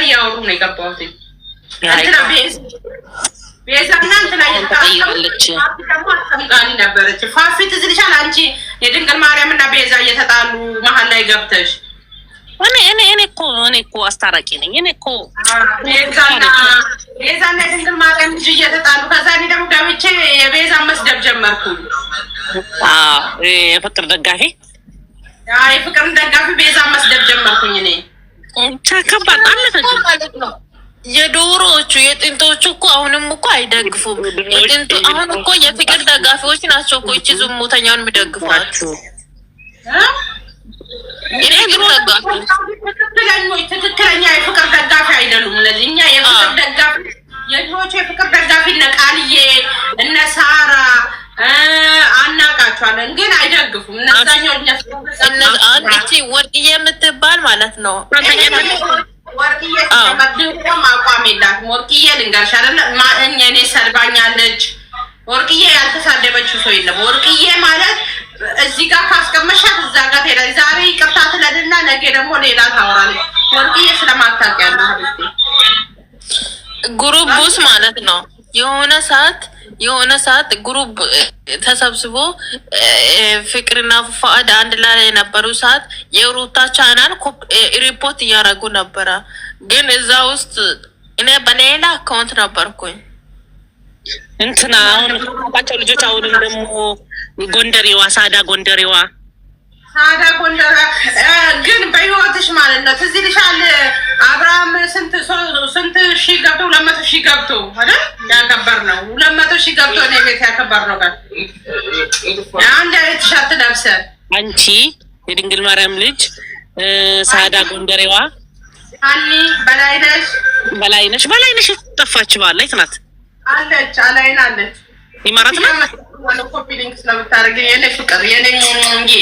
እያወሩ ነው የገባሁት። እንትና ቤዛና እንትና ተቀይራለች ጋኒ ነበረች። ፋፊ ትዝ ይልሻል አንቺ የድንግል ማርያምና ቤዛ እየተጣሉ መሀል ላይ ገብተሽ እኔ እኮ አስታራቂ ነኝ። እኔ እኮ ቤዛና የድንግል ማርያም ልጅ እየተጣሉ ከዛ እኔ ደግሞ ገብቼ የቤዛን መስደብ ጀመርኩ። የፍቅር ደጋፊ የፍቅርን ደጋፊ ቤዛን መስደብ ጀመርኩኝ። እኔ ከባድ ማለት ነው። የዶሮዎቹ የጥንቶቹ እኮ አሁንም እኮ አይደግፉም። አሁን እኮ የፍቅር ደጋፊዎች ናቸው እኮ እቺ ዝሙተኛውን የሚደግፏቸው። ትክክለኛ የፍቅር ደጋፊ አይደሉም እነዚህ። እኛ የፍቅር ደጋፊ የድሮቹ የፍቅር ደጋፊ እነ ቃልዬ እነ ሳራ አናቃቸዋለን፣ ግን አይደግፉም። እነዛኛው አንቺ ወርቅዬ የምትባል ማለት ነው። ወርቅዬ ተመድቦም አቋም የላትም። ወርቅዬ ልንገርሽ አይደለ እኔ ሰድባኛለች። ወርቅዬ ያልተሳደበችው ሰው የለም። ወርቅዬ ማለት እዚህ ጋር ካስቀመሻት እዛ ጋር ትሄዳለች። ዛሬ ይቅርታ ትለድና ነገ ደግሞ ሌላ ታወራለች። ወርቅዬ ስለማታውቂያለሁ ጉሩቡስ ማለት ነው። የሆነ ሰዓት ጉሩብ ተሰብስቦ ፍቅርና ፉአድ አንድ ላይ የነበሩ ሰዓት የሩታ ቻናል ሪፖርት እያደረጉ ነበረ። ግን እዛ ውስጥ እኔ በሌላ አካውንት ነበርኩኝ። እንትና አሁን ባቸው ልጆች አሁንም ደግሞ ጎንደሬዋ ሳዳ ጎንደሬዋ ግን በህይወትሽ ማለት ነው ትዝ ይልሻል አብርሃም ስንት ሺህ ገብቶ 200 ሺህ ገብቶ አይደል ያከበር ነው 200 ሺህ ገብቶ ነው ቤት ያከበር ነው ጋር አንድ አይነት ሻት ለብሰ አንቺ የድንግል ማርያም ልጅ ሳዳ ጎንደሬዋ አኒ በላይነሽ ጠፋች ባለች ናት አለች አለች ይማራት ነው ወለ ኮፒ ሊንክ ስለምታረግ የኔ ፍቅር የኔ እንጂ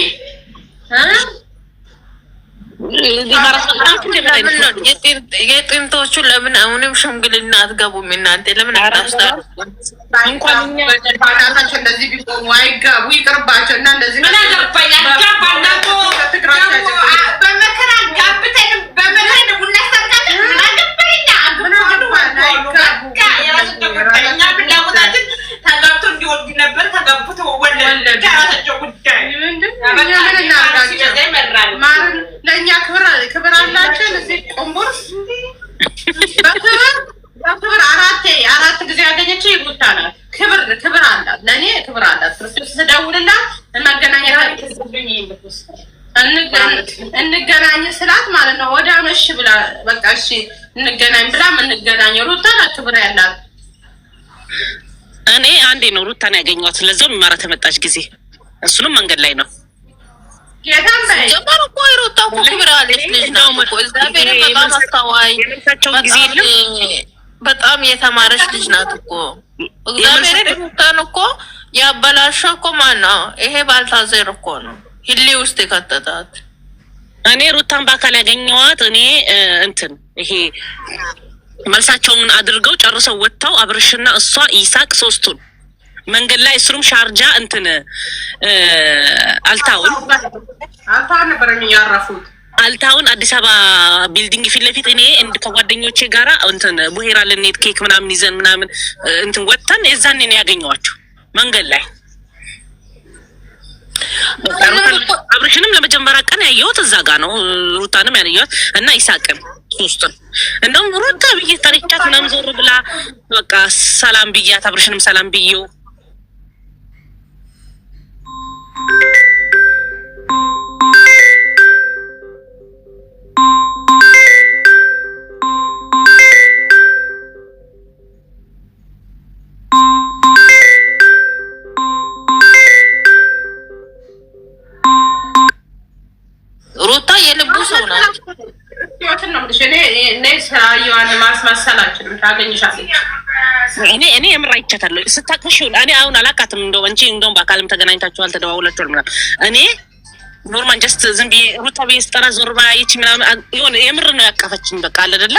የጥንቶቹ ለምን አሁንም ሽምግልና አትገቡም? እናንተ ለምን አታስታርቁ? እንኳን እኛ ባናታቸው እንደዚህ ቢቆሙ አይጋቡ ይቅርባቸው እና እንደዚህ ምን አገባኝ አጋባናቶ በመከራ ጋብተን በመከራ እናስተካክል ምን አገባኝና አገባኝ የራሱ ተቆጣኛ ብላውታችን ተጋብቶ እንዲወልድ ነበር ተጋብቶ ወለደ ከራሳቸው ጉዳይ ለእኛ ክብር አላቸው። እዚህ ቆምቦርስ በክብር አራት ጊዜ ያገኘች ይሉታ ናት። ክብር አላት፣ ለእኔ ክብር አላት። ክርስቶስ ስደውልላት እንገናኝ ስላት ማለት ነው ወደ መሽ ብላ በቃ እሺ እንገናኝ ብላ እንገናኝ። ሩታ ናት ክብር ያላት። እኔ አንዴ ነው ሩታን ያገኘኋት፣ ለዛው የሚማራ ተመጣች ጊዜ እሱንም መንገድ ላይ ነው ጀመር እኮ ሩታ እኮ ክብር አለች ልጅ ነው እኮ እግዚአብሔር በጣም አስተዋይ በጣም የተማረች ልጅ ናት እኮ እግዚአብሔር ሩታን እኮ ያበላሸው እኮ ማነው? ይሄ ባልታዘር እኮ ነው ሂሊ ውስጥ የከተታት። እኔ ሩታን በአካል ያገኘኋት እኔ እንትን ይሄ መልሳቸውን አድርገው ጨርሰው ወጥተው አብርሽና እሷ ይሳቅ ሶስቱን መንገድ ላይ እሱም ሻርጃ እንትን አልታውን ነበር የሚያረፉት። አልታውን አዲስ አበባ ቢልዲንግ ፊት ለፊት እኔ ከጓደኞቼ ጋራ እንትን ቡሄራ ልንሄድ ኬክ ምናምን ይዘን ምናምን እንትን ወጥተን እዛን እኔ ያገኘኋቸው መንገድ ላይ። አብርሽንም ለመጀመሪያ ቀን ያየሁት እዛ ጋ ነው። ሩታንም ያየሁት እና ይሳቅን ሶስቱን እንደውም ሩታ ብዬ ታሪካት ምናምን ዞር ብላ በቃ ሰላም ብያት አብርሽንም ሰላም ብዬው ሩታ የልቡ ሰው ናት። እኔ ስራየዋን ማስመሰላችን ታገኝሻለች። እኔ የምር አይቻታለሁ ስታቅሽ። እኔ አሁን አላውቃትም። እንደውም በአካልም ተገናኝታችኋል ተደዋውላችኋል ምናምን። እኔ ኖርማል ጀስት ዝም ብዬ ሩታ ብዬ ስጠራ ዞር ባይች ምናምን የሆነ የምር ነው ያቀፈችኝ። በቃ አለ አይደለ?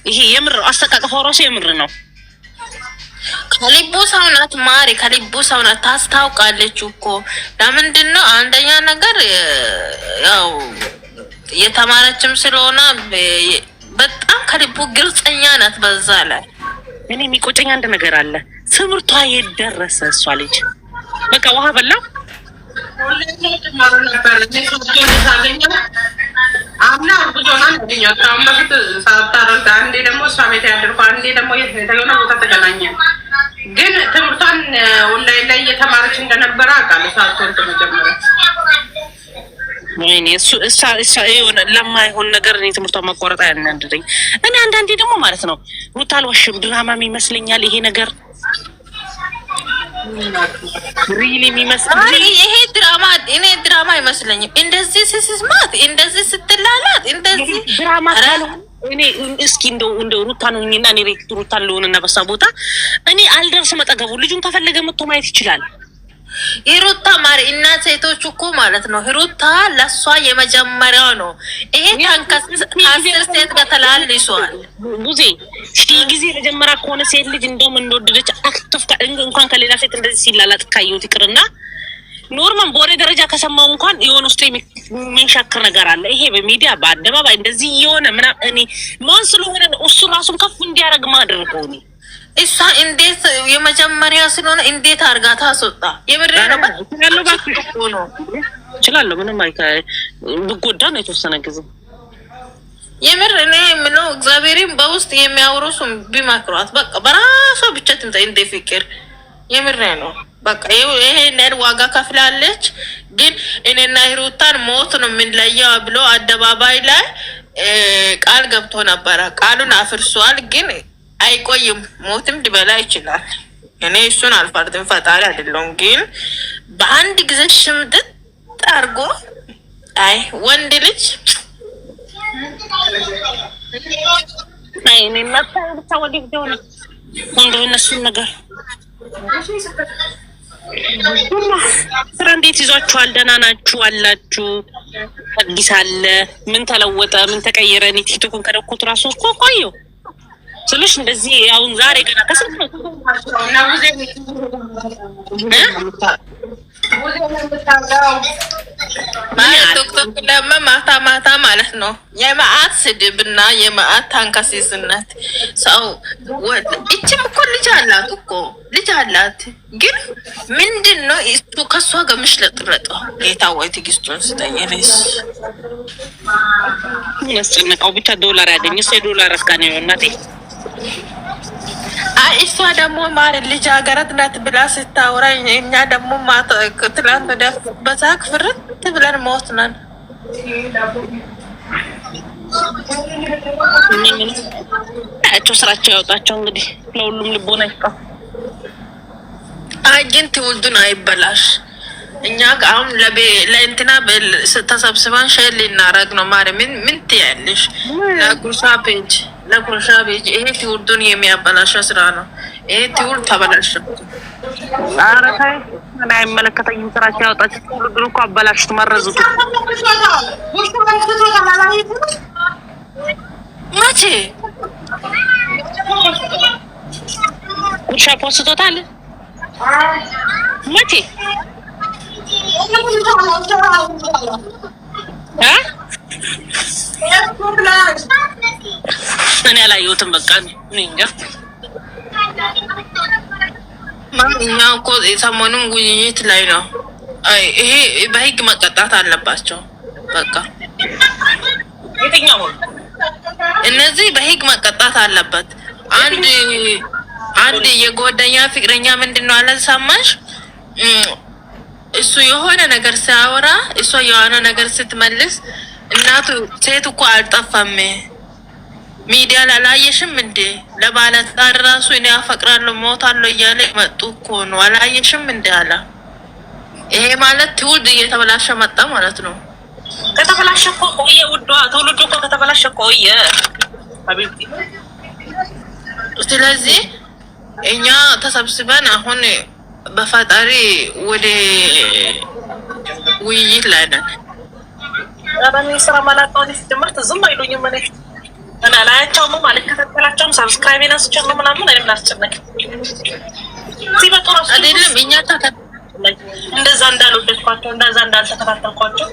ይሄ የምር አስተቃቀፈው ራሱ የምር ነው። ከልቡ ሰው ናት ማሪ፣ ከልቡ ሰው ናት። ታስታውቃለች እኮ ለምንድን ነው? አንደኛ ነገር ያው የተማረችም ስለሆነ በጣም ከልቡ ግልጸኛ ናት። በዛ ላይ እኔ የሚቆጨኝ አንድ ነገር አለ። ትምህርቷ የደረሰ እሷ ልጅ በቃ ውሃ በላ አምና ብዙና እንደኛው ታም በፊት ሳታረጋ አንዴ ደግሞ እሷ ቤት ያደርኩ አንዴ ደግሞ የሆነ ቦታ ተገናኘን። ግን ትምህርቷን ኦንላይን ላይ እየተማረች እንደነበረ አውቃለሁ። ሳትወልድ መጀመሪያ ወይኔ እሷ የሆነ ለማይሆን ነገር እኔ ትምህርቷን ማቋረጥ ያናድደኝ። እኔ አንዳንዴ ደግሞ ማለት ነው ሩታ አልዋሽም ድራማም ይመስለኛል ይሄ ነገር ሪሊ የሚመስል ይሄ ድራማ እኔ ድራማ አይመስለኝም። እንደዚህ ሲስማት እንደዚህ ስትላላት እንደዚህ ድራማ እኔ እስኪ እንደው ሩታ ነውኝና እኔ ሩታ ለሆነና በሳ ቦታ እኔ አልደርስም አጠገቡ ልጁን ከፈለገ መጥቶ ማየት ይችላል። ሂሩታ ማሪ እና ሴቶች እኮ ማለት ነው ሂሩታ ለሷ የመጀመሪያው ነው። ይሄ ከአስር ሴት ጋር ተላልሷል። ቡዜ ጊዜ ለጀመራ ከሆነ ሴት ልጅ እንደውም እንደወደደች አክቲቭ እንኳን ከሌላ ሴት እንደዚህ ሲላላጥ ካየሁት ይቅርና ኖርማል በወሬ ደረጃ ከሰማው እንኳን የሆነ ውስጥ የሚንሻክር ነገር አለ። ይሄ በሚዲያ በአደባባይ እንደዚህ የሆነ ምናምን እኔ ማን ስለሆነ እሱ ራሱን ከፍ እንዲያደርግ ማድረገው ነው። እሷ እንዴት የመጀመሪያ ስለሆነ እንዴት አርጋ ታስወጣ? የምር ነው ያለው ባክሽ ነው ይችላል። ምንም አይካይ ብጎዳ ነው የተወሰነ ጊዜ የምር እኔ ምነው እግዚአብሔርን በውስጥ የሚያወሩሱ ቢማክሯት በቃ በራሷ ብቻ ትምጣ እንደ ፍቅር የምር ነው በቃ ይሄን ዋጋ ከፍላለች። ግን እኔና ሂሩታን ሞት ነው የምንለየው ብሎ አደባባይ ላይ ቃል ገብቶ ነበረ። ቃሉን አፍርሷል። ግን አይቆይም፣ ሞትም ሊበላ ይችላል። እኔ እሱን አልፈርድም፣ ፈጣሪ አይደለም። ግን በአንድ ጊዜ ሽምጥጥ አድርጎ አይ ወንድ ልጅ አይ እኔ ማታው ብቻ ደውል እንደው እነሱን ነገር ስራ እንዴት ይዟችኋል? ደህና ናችሁ አላችሁ? አዲስ አለ? ምን ተለወጠ? ምን ተቀየረ? እኔ ቲክቶክን ከደኩት ራሱ እኮ ቆየሁ ስልሽ እንደዚህ አሁን ዛሬ ገና ከስንት ነው ቲክቶክ ለማ ማታ ማለት ነው የመዓት ስድብና የመዓት ታንከሲስነት ሰው እችም እኮ ልጅ አላት ግን ምንድን ነው እሱ ከሷ ጋር ምሽለጥረጠው? ጌታ ወይ ትግስቱን ስጠኝ። እኔስ ያስጨነቀው ብቻ ዶላር ያገኘ ዶላር አስካኔ ነው እናቴ። እሷ ደግሞ ማር ልጅ ሀገራት ናት ብላ ስታወራ እኛ ደግሞ ትላንት ወደ በዛክ ፍርት ብለን ሞት ነን። ስራቸው ያወጣቸው እንግዲህ ለሁሉም ልቦና ይስጣ። ግን ትውልዱን አይበላሽ። እኛ አሁን ለእንትና ተሰብስበን ሼር ልናረግ ነው። ማር ምን ትያለሽ? ለጉርሻ ፔጅ ይሄ ትውልዱን የሚያበላሽ ስራ ነው። ይሄ ትውልድ ተበላሽ። ኧረ ተይ እኔ አይመለከተኝም። ስራቸው ያወጣቸው ትውልዱን እኮ አበላሽት መረዙት። መቼ ጉርሻ ፖስቶታል? መቼ እኔ አላየሁትም። በቃ እንጃ። እኛ እኮ ሰሞኑን ውይይት ላይ ነው። ይሄ በህግ መቀጣት አለባቸው። በቃ የትኛው እነዚህ በህግ መቀጣት አለበት። አንድ የጓደኛ ፍቅረኛ ምንድን ነው አልሰማሽ? እሱ የሆነ ነገር ሲያወራ እሷ የሆነ ነገር ስትመልስ እናቱ ሴት እኮ አልጠፋም ሚዲያ ላላየሽም እንዴ? ለባለትዳር ራሱ እኔ አፈቅራለሁ ሞታለሁ እያለ መጡ እኮ ነው አላየሽም እንዴ አላ። ይሄ ማለት ትውልድ እየተበላሸ መጣ ማለት ነው። ከተበላሸ እኮ ቆየ ውዷ፣ ትውልዱ እኮ ከተበላሸ ቆየ አቤት። ስለዚህ እኛ ተሰብስበን አሁን በፈጣሪ ወደ ውይይት ላይ ነን። አባኔ ስራ ማላጣው ሲጀምር ዝም አይሉኝም። እኔ አላያቸውም ማለት ከተከታተላቸውም ሰብስክራይብ ናስጨም ምናምን አይደለም አስጨነቅ ሲበጡ ራሱ አይደለም እኛ እንደዛ እንዳልወደድኳቸው እንደዛ እንዳልተከታተልኳቸው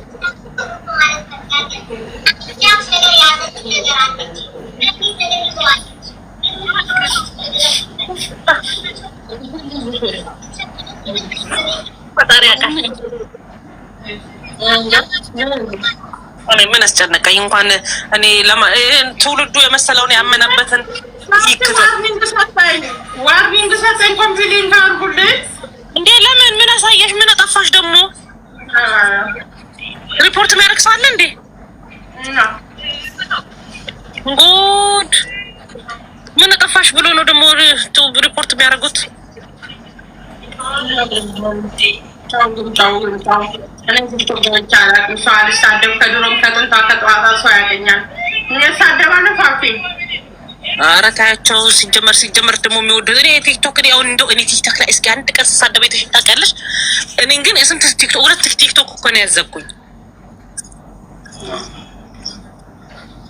እኔ ምን አስጨነቀኝ? እንኳን እኔ ትውልዱ የመሰለውን ያመነበትን ዋርኒንግ ሰጠኝ። ኮምፕሊንት አድርጉልኝ እንዴ! ለምን? ምን አሳየሽ? ምን አጠፋሽ ደግሞ? ሪፖርት የሚያደርግ ሰው አለ እንዴ? ጉድ! ምን አጠፋሽ ብሎ ነው ደግሞ ሪፖርት የሚያደርጉት? ኧረ ታያቸው። ሲጀመር ደግሞ የሚወዱት እኔ ቲክቶክ ያው እንደው እኔ ቲክቶክ ላይ እስኪ አንድ ቀን ስሳደብ ታውቂያለሽ? እኔን ግን የስንት ቲክቶክ 2 ቲክቶክ እኮ ነው ያዘብኩኝ።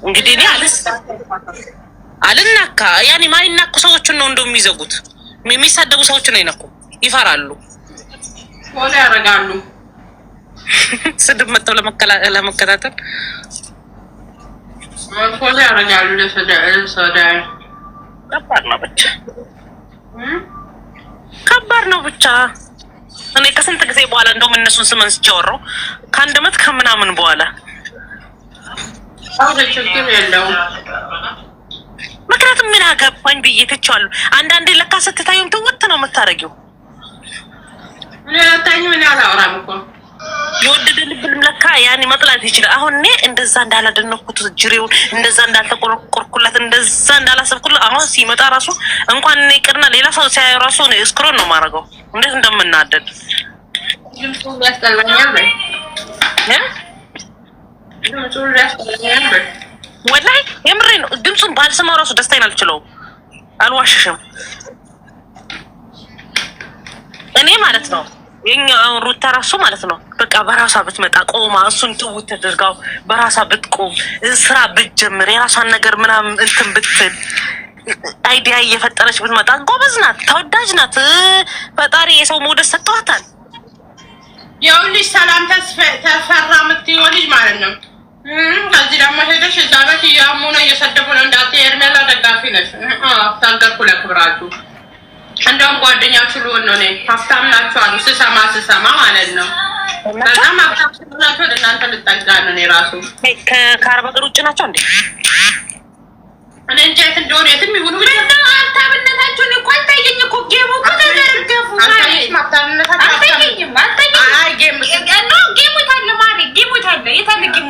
እንግዲህ እኔ አልናካ ያኔ ማይናኩ ሰዎችን ነው እንደው የሚዘጉት። የሚሳደቡ ሰዎችን አይነኩም፣ ይፈራሉ፣ ወደ ያረጋሉ። ስድብ መጥተው ለመከታተል ወደ ያረጋሉ። ለሰዳይ ከባድ ነው ብቻ። እኔ ከስንት ጊዜ በኋላ እንደውም እነሱን ስም አንስቼ አወራሁ፣ ከአንድ ዓመት ከምናምን በኋላ። ችግር የለውም። ምክንያቱም ምን አገባኝ ብዬ ትቼዋለሁ። አንዳንዴ ለካ ስትታዩም ትውት ነው የምታደርጊው። ምን አላወራም እኮ የወደደ ልብንም ለካ ያኔ መጥላት ይችላል። አሁን እኔ እንደዛ እንዳላደነኩት ጅሬውን እንደዛ እንዳልተቆረቆርኩላት እንደዛ እንዳላሰብኩላት አሁን ሲመጣ ራሱ እንኳን እኔ ቅርና ሌላ ሰው ሲያዩ ራሱ ነው ስክሮል ነው የማደርገው። እንዴት እንደምናደድ ወላሂ የምሬ ነው። ድምፁን ባልሰማው ራሱ ደስታዬን አልችለውም፣ አልዋሽሽም። እኔ ማለት ነው የኛ ሩታ ራሱ ማለት ነው በቃ በራሷ ብትመጣ ቆማ እሱን ትውት ተደርጋው በራሷ ብትቆም ስራ ብትጀምር የራሷን ነገር ምናምን እንትን ብትል አይዲያ እየፈጠረች ብትመጣ ጎበዝ ናት፣ ተወዳጅ ናት። ፈጣሪ የሰው ሞደስ ሰጥቷታል። ያው ልጅ ሰላም ተፈራ የምትይው ልጅ ማለት ነው። ከዚህ ደግሞ ሄደሽ እዛ ቤት እያሙ ነው እየሰደቡ ነው እንዳትሄድ መላ ደጋፊ ነሽ። ታገርኩ ለክብራችሁ። እንደውም ጓደኛችሁ ልሆን ነው። እኔ ሀብታም ናችሁ አሉ ስሰማ ማለት ነው። በጣም ሀብታም ናችሁ። እናንተ ልጠጋ ነው። እኔ ራሱ ከአረብ ሀገር ውጭ ናቸው እንዴ? እኔ እንጨት እንደሆነ የትም ይሁኑ ብቻ ሀብታምነታችሁን እኮ አልታየኝ እኮ ጌሙ ከተደረገፉ ጌሙ ታለ ማሪ ጌሙ ታለ የታለ ጌሙ